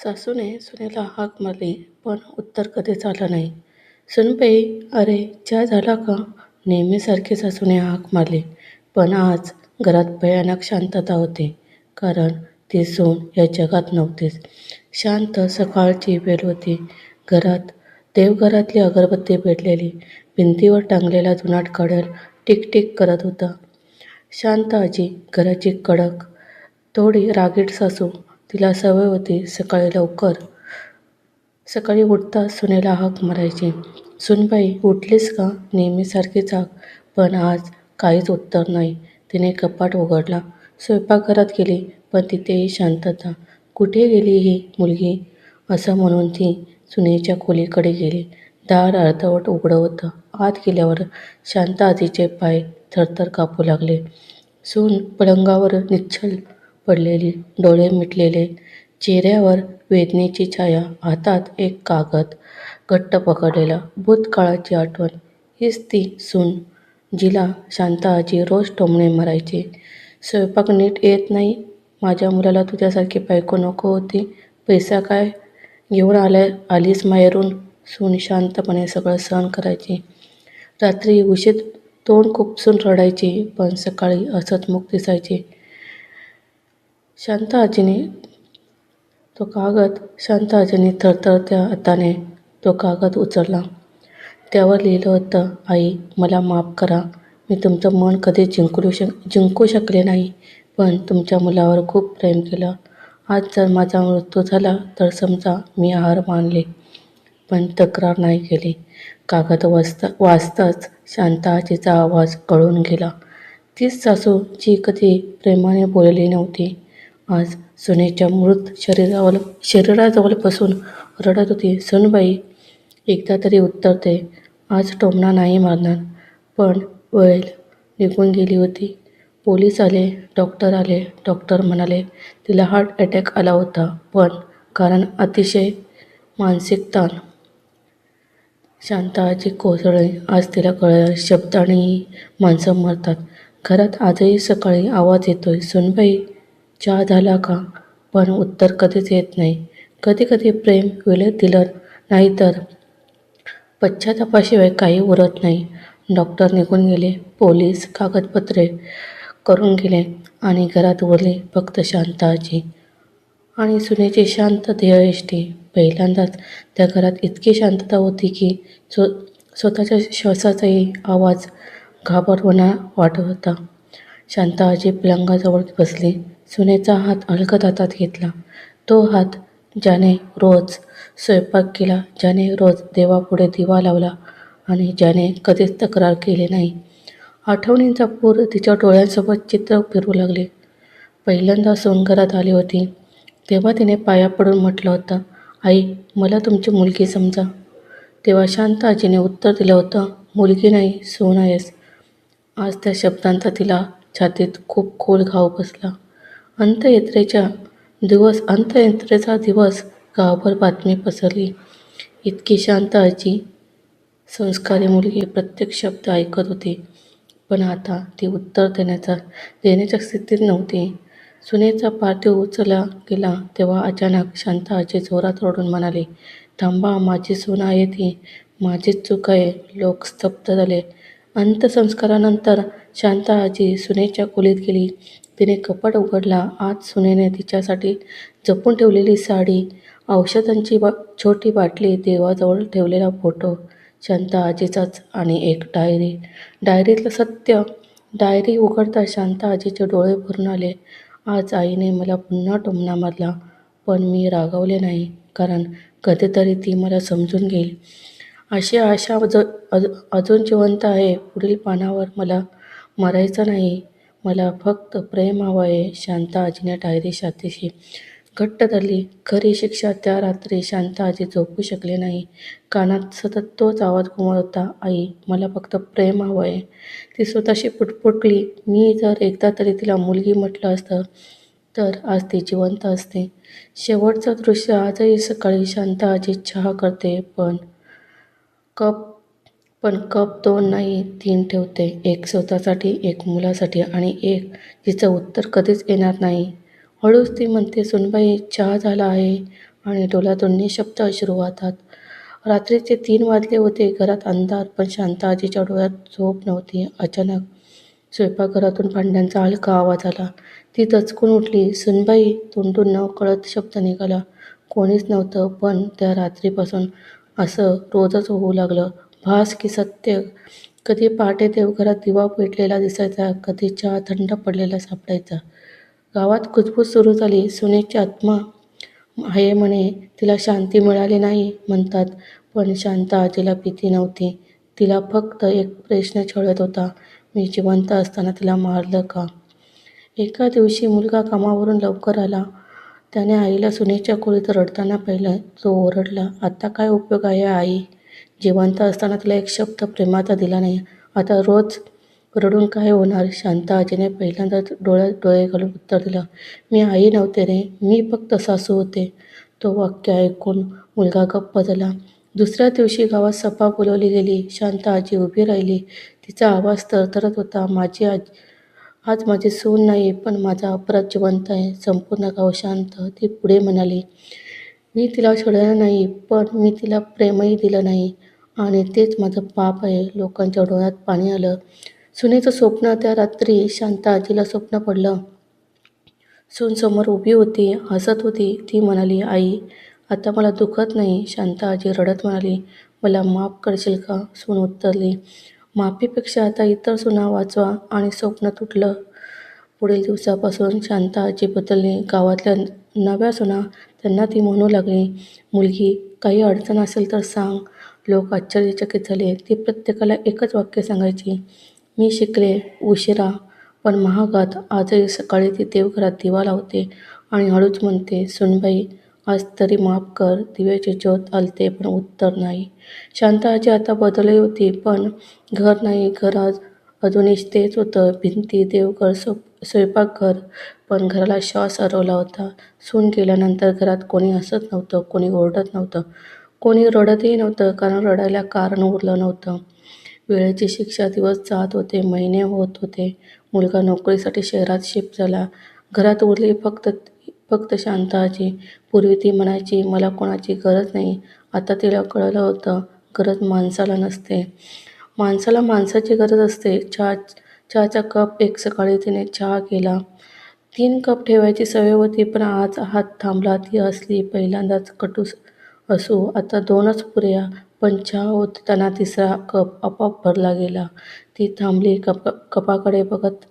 सासूने सुनेला हाक मारली, पण उत्तर कधीच आलं नाही. सुनबाई, अरे चहा झाला का? नेहमीसारखी सासूने हाक मारली, पण आज घरात भयानक शांतता होती. कारण ती सून या जगात नव्हतीच. शांत सकाळची वेळ होती. घरात देवघरातली अगरबत्ती पेटलेली, भिंतीवर टांगलेला जुनाट घड्याळ टिक करत होता. शांत आजी, घराची कडक, थोडी रागीट सासू. तिला सवय होती सकाळी उठताच सुनेला हाक मारायची. सुनबाई, उठलीस का? नेहमीसारखीच हाक, पण आज काहीच उत्तर नाही. तिने कपाट उघडला, स्वयंपाकघरात गेली, पण तिथेही शांतता. कुठे गेली ही मुलगी, असं म्हणून ती सुनेच्या खोलीकडे गेली. दार अर्धवट उघडं होतं. आत गेल्यावर शांत आजीचे पाय थरथर कापू लागले. सून पलंगावर निश्चल पडलेली, डोळे मिटलेले, चेहऱ्यावर वेदनेची छाया, हातात एक कागद घट्ट पकडलेला. भूतकाळाची आठवण. हीच ती सून जिला शांता आजी रोज टोमणे मारायची. स्वयंपाक नीट येत नाही, माझ्या मुलाला तुझ्यासारखी बायको नको होती, पैसा काय घेऊन आलीस माहेरून. सून शांतपणे सगळं सहन करायची. रात्री उशीर तोंड खुपसून रडायची, पण सकाळी हसतमुख दिसायची. शांत आजीने थरथरत्या हाताने तो कागद उचलला. त्यावर लिहिलं होतं, आई, मला माफ करा. मी तुमचं मन कधीच जिंकू शकले नाही, पण तुमच्या मुलावर खूप प्रेम केलं. आज जर माझा मृत्यू झाला तर समजा मी हार मानली, पण तक्रार नाही केली. कागद वाचताच शांत आजीचा आवाज गळून गेला. तीच सासू जी कधी प्रेमाने बोलली नव्हती, आज सुनेच्या मृत शरीराजवळ बसून रडत होती. सुनबाई, एकदा तरी उत्तर दे. आज टोमणा नाही मारणार. पण वेळ निघून गेली होती. पोलीस आले, डॉक्टर आले. डॉक्टर म्हणाले तिला हार्ट अटॅक आला होता, पण कारण अतिशय मानसिक ताण. शांत आजी कोसळली. आज तिला कळलं, शब्दानेही माणसं मरतात. घरात आजही सकाळी आवाज येतोय, सुनबाई, चहा झाला का? पण उत्तर कधीच येत नाही. कधी प्रेम वेळेत दिलं नाही तर पश्चातापाशिवाय काही उरत नाही. डॉक्टर निघून गेले, पोलीस कागदपत्रे करून गेले आणि घरात उरली फक्त शांत आजी आणि सुनेची शांत ध्येयष्टी. पहिल्यांदाच त्या घरात इतकी शांतता होती की स्वतःच्या श्वासाचाही आवाज घाबरवणा वाटत होता. शांत आजी पलंगाजवळ बसली. सुनेचा हात हलकत हातात घेतला. तो हात ज्याने रोज स्वयंपाक केला, ज्याने रोज देवापुढे दिवा लावला आणि ज्याने कधीच तक्रार केली नाही. आठवणींचा पूर तिच्या डोळ्यांसोबत चित्र फिरू लागले. पहिल्यांदा सून घरात आली होती, तेव्हा तिने पाया पडून म्हटलं होतं, आई, मला तुमची मुलगी समजा. तेव्हा शांत आजीने उत्तर दिलं होतं, मुलगी नाही, सून आहेस. आज त्या शब्दांचा तिला छातीत खूप खोल घाव बसला. अंत्ययात्रेचा दिवस गावभर बातमी पसरली. इतकी शांत आजी, संस्कारी मुलगी प्रत्येक शब्द ऐकत होती, पण आता ती उत्तर देण्याच्या स्थितीत नव्हती. सुनेचा पार्थिव उचलला गेला तेव्हा अचानक शांत आजी जोरात रडून म्हणाली, थांबा, माझी सून आहे ती, माझीच चूक आहे. लोक स्तब्ध झाले. अंत्यसंस्कारानंतर शांत आजी सुनेच्या खोलीत गेली. तिने कपाट उघडला. आत सुनेने तिच्यासाठी जपून ठेवलेली साडी, औषधांची छोटी बाटली, देवाजवळ ठेवलेला फोटो, शांत आजीचाच, आणि एक डायरी. डायरीतलं सत्य. डायरी उघडता शांत आजीचे डोळे भरून आले. आज आईने मला पुन्हा टोमणा मारला, पण मी रागावले नाही, कारण कधीतरी ती मला समजून घेईल अशी आशा अजून जिवंत आहे. पुढील पानावर मला मरायचं नाही, मला फक्त प्रेम हवं आहे. शांत आजीने डायरी छातीशी घट्ट धरली. खरी शिक्षा. त्या रात्री शांत आजी झोपू शकले नाही. कानात सतत तोच आवाज घुमत होता, आई, मला फक्त प्रेम हवं आहे. ती स्वतःशी पुटपुटली, मी जर एकदा तरी तिला मुलगी म्हटलं असतं तर आज ती जिवंत असते. शेवटचं दृश्य. आजही सकाळी शांत आजी चहा करते, पण कप 2 नाही, 3 ठेवते. एक स्वतःसाठी, एक मुलासाठी आणि एक जिचं उत्तर कधीच येणार नाही. हळूच ती म्हणते, सुनबाई, चहा झाला आहे. आणि डोळ्यातून निशब्द अश्रू वाहतात. रात्रीचे 3 वाजले होते. घरात अंधार, पण शांता आजीच्या डोळ्यात झोप नव्हती. अचानक स्वयंपाकघरातून भांड्यांचा हलका आवाज आला. ती दचकून उठली. "सुनबाई" तोंडून नकळत शब्द निघाला. कोणीच नव्हतं, पण त्या रात्रीपासून असं रोजच होऊ लागलं. भास की सत्य? कधी पहाटे देवघरात दिवा पेटलेला दिसायचा, कधी चहा थंड पडलेला सापडायचा. गावात कुजबूज सुरू झाली. सुनेची आत्मा आहे म्हणे, तिला शांती मिळाली नाही म्हणतात. पण शांता आजीला भीती नव्हती. तिला फक्त एक प्रश्न छळत होता, मी जिवंत असताना तिला मारलं का? एका दिवशी मुलगा कामावरून लवकर आला. त्याने आईला सुनेच्या खोलीत रडताना पाहिलं. तो ओरडला, आता काय उपयोग आहे आई? जिवंत असताना तिला एक शब्द प्रेमाचा दिला नाही. आता रोज रडून काय होणार? शांता आजीने पहिल्यांदा डोळ्यात डोळे घालून उत्तर दिलं, मी आई नव्हते रे, मी फक्त सासू होते. तो वाक्य ऐकून मुलगा गप्प झाला. दुसऱ्या दिवशी गावात सभा बोलवली गेली. शांता आजी उभी राहिली. तिचा आवाज थरथरत होता. आज माझी सून नाही, पण माझा अपराध जिवंत आहे. संपूर्ण गाव शांत. ती पुढे म्हणाली, मी तिला सोडलं नाही, पण मी तिला प्रेमही दिलं नाही. आणि तेच माझं पाप आहे. लोकांच्या डोळ्यात पाणी आलं. सुनेचं स्वप्न त्या रात्री शांता आजीला स्वप्न पडलं. सून समोर उभी होती, हसत होती. ती म्हणाली, आई, आता मला दुखत नाही. शांता आजी रडत म्हणाली, मला माफ करशील का? सून उत्तरली, माफीपेक्षा आता इतर सुना वाचवा. आणि स्वप्न तुटलं. पुढील दिवसापासून शांता आजी बदलली. गावातल्या नव्या सुना त्यांना ती म्हणू लागली, मुलगी, काही अडचण असेल तर सांग. लोक आश्चर्यचकित झाले. ती प्रत्येकाला एकच वाक्य सांगायची, मी शिकले, उशिरा, पण महागात. आजही सकाळी ती देवघरात दिवा लावते आणि हळूच म्हणते, सुनबाई, आज तरी माफ कर. दिव्याची ज्योत आलते, पण उत्तर नाही. शांता आजी आता बदलली होती, पण घर नाही. घर अजूनही तेच होतं. भिंती, देवघर, स्वयंपाकघर, पण घराला श्वास हरवला होता. सून गेल्यानंतर घरात कोणी हसत नव्हतं, कोणी ओरडत नव्हतं, कोणी रडतही नव्हतं, कारण रडायला कारण उरलं नव्हतं. वेळेची शिक्षा. दिवस जात होते, महिने होत होते. मुलगा नोकरीसाठी शहरात शिफ्ट झाला. घरात उरली फक्त शांता आजी. पूर्वी ती म्हणायची, मला कोणाची गरज नाही. आता तिला कळलं होतं, गरज माणसाला नसते. माणसाला माणसाची गरज असते. चहाचा कप. एक सकाळी तिने चहा केला. 3 कप ठेवायची सवय होती, पण आज हात थांबला. ती हसली. पहिल्यांदाच कटू असू. आता 2च पुऱ्या. पण चहा ओतताना 3रा कप आपोआप भरला गेला. ती थांबली. कपाकडे बघत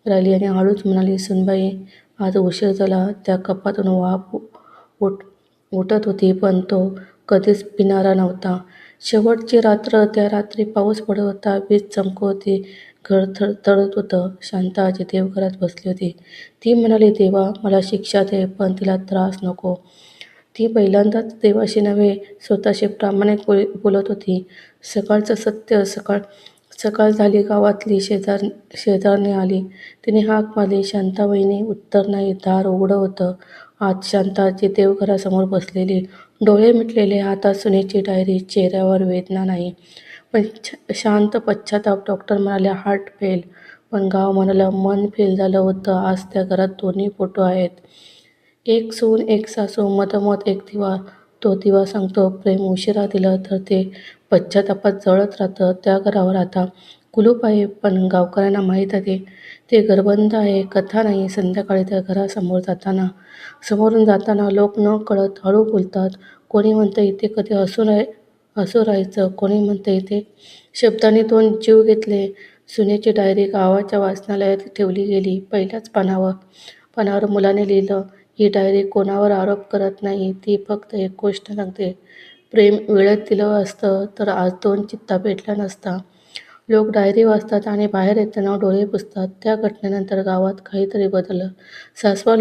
राहिली आणि हळूच म्हणाली, सुनबाई, आज उशीर झाला. त्या कपातून वाफ उठत होती, पण तो कधीच पिणारा नव्हता. शेवटची रात्र. त्या रात्री पाऊस पडत होता. वीज चमकत होती. घर थरथरत होतं. शांता आजी देवघरात बसली होती. ती म्हणाली, देवा, मला शिक्षा दे, पण तिला त्रास नको. ती पहिल्यांदाच देवाशी नव्हे, स्वतःशी प्रामाणिक बोलत होती. सकाळचं सत्य. सकाळ झाली. गावातली शेजारणी आली. तिने हाक मारली, शांता वहिनी. उत्तर नाही. दार उघडं होतं. आत शांता आजी देवघरासमोर बसलेली. डोळे मिटलेले. हातात सुनेची डायरी. चेहऱ्यावर वेदना नाही, पण शांत पश्चाताप. डॉक्टर म्हणाले, हार्ट फेल. पण गाव म्हणालं, मन फेल झालं होतं. आज त्या घरात 2 फोटो आहेत. एक सून, एक सासू, मधोमध एक दिवा. तो दिवा सांगतो, प्रेम उशिरा दिलं तर ते पश्चातापात जळत राहतं. त्या घरावर आता कुलूप आहे, पण गावकऱ्यांना माहीत आहे ते घर बंद आहे. कथा नाही. संध्याकाळी त्या समोरून जाताना लोक न कळत हळू बोलतात. कोणी म्हणतं, इथे कधी हसू राहायचं. कोणी म्हणतं, इथे शब्दांनी 2 जीव घेतले. सुनेची डायरी गावाच्या वाचनालयात ठेवली गेली. पहिल्याच पानावर मुलाने लिहिलं, ही डायरी कोणावर आरोप करत नाही. ती फक्त एक गोष्ट सांगते, प्रेम वेळेत दिलं असतं तर आज 2 चित्ता पेटल्या नसता. लोक डायरी वाचतात आणि बाहेर येताना डोळे पुसतात. त्या घटनेनंतर गावात काहीतरी बदललं. सासवा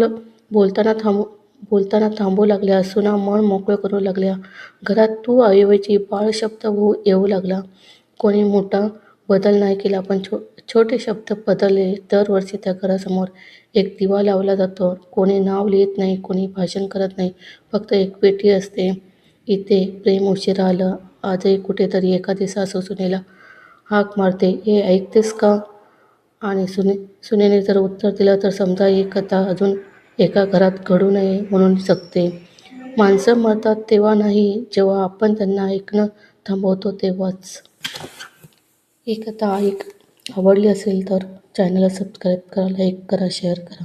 बोलताना थांबू लागल्या. सुना मन मोकळं करू लागल्या. घरात तू ऐवजी बाळ शब्द येऊ लागला. कोणी मोठा बदल नाही केला, पण छोटे शब्द बदलले. दरवर्षी त्या घरासमोर एक दिवा लावला जातो. कोणी नाव लिहित नाही, कोणी भाषण करत नाही. फक्त एक पेटी असते. इथे प्रेम उशिरा आलं. आजही कुठेतरी एखादी सासू सुनेला हाक मारते, हे ऐकतेस का? आणि सुनेने जर उत्तर दिलं तर समजा ही कथा अजून एका घरात घडू नये म्हणून जगते. माणसं मरतात तेव्हा नाही, जेव्हा आपण त्यांना ऐकणं थांबवतो तेव्हाच. ही कथा आवडली असेल तर चॅनलला सबस्क्राईब करा, लाईक करा, शेअर करा.